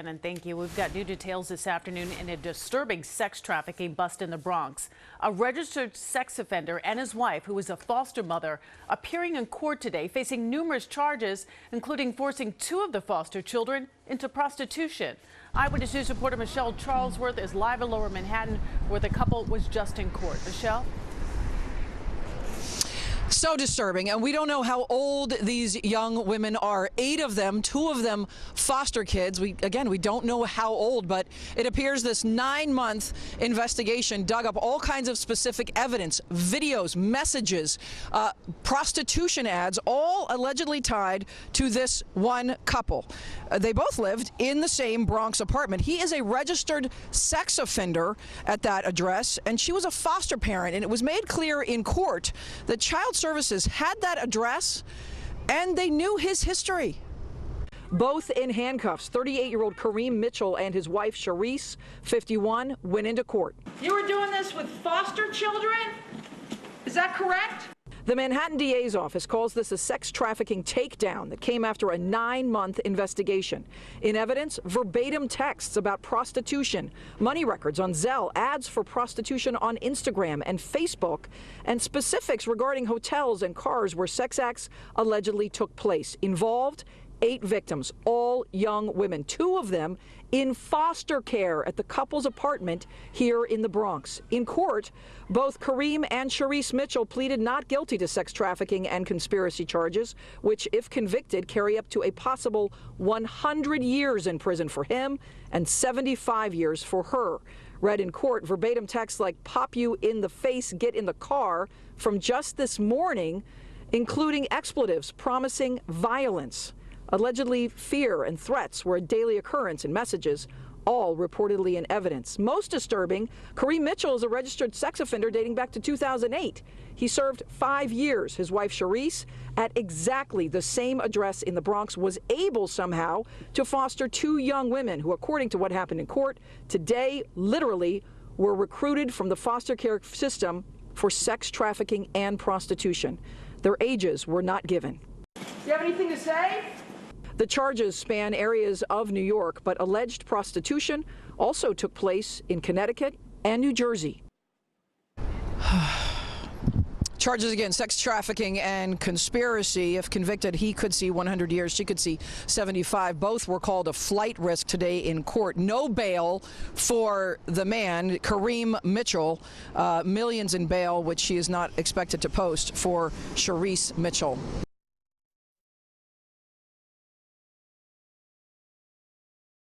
And thank you. We've got new details this afternoon in a disturbing sex trafficking bust in the Bronx. A registered sex offender and his wife, who is a foster mother, appearing in court today facing numerous charges, including forcing two of the foster children into prostitution. Eyewitness News reporter Michelle Charlesworth is live in Lower Manhattan, where the couple was just in court. Michelle? So disturbing, and we don't know how old these young women are. 8 of them, 2 of them foster kids. We don't know how old, but it appears this 9-month investigation dug up all kinds of specific evidence, videos, messages, prostitution ads, all allegedly tied to this one couple. They both lived in the same Bronx apartment. He is a registered sex offender at that address, and she was a foster parent, and it was made clear in court that Child Services had that address and they knew his history. Both in handcuffs, 38-year-old Kareem Mitchell and his wife Sharice, 51, went into court. You were doing this with foster children? Is that correct? The Manhattan DA's office calls this a sex trafficking takedown that came after a 9-month investigation. In evidence, verbatim texts about prostitution, money records on Zelle, ads for prostitution on Instagram and Facebook, and specifics regarding hotels and cars where sex acts allegedly took place. Involved, 8 victims, all young women, 2 of them in foster care at the couple's apartment here in the Bronx. In court, both Kareem and Sharice Mitchell pleaded not guilty to sex trafficking and conspiracy charges, which, if convicted, carry up to a possible 100 years in prison for him and 75 years for her. Read in court, verbatim texts like "pop you in the face, get in the car" from just this morning, including expletives promising violence. Allegedly, fear and threats were a daily occurrence in messages, all reportedly in evidence. Most disturbing, Kareem Mitchell is a registered sex offender dating back to 2008. He served 5 years. His wife, Sharice, at exactly the same address in the Bronx, was able somehow to foster 2 young women who, according to what happened in court today, literally were recruited from the foster care system for sex trafficking and prostitution. Their ages were not given. Do you have anything to say? The charges span areas of New York, but alleged prostitution also took place in Connecticut and New Jersey. Charges again, sex trafficking and conspiracy. If convicted, he could see 100 years. She could see 75. Both were called a flight risk today in court. No bail for the man, Kareem Mitchell. Millions in bail, which she is not expected to post for Sharice Mitchell.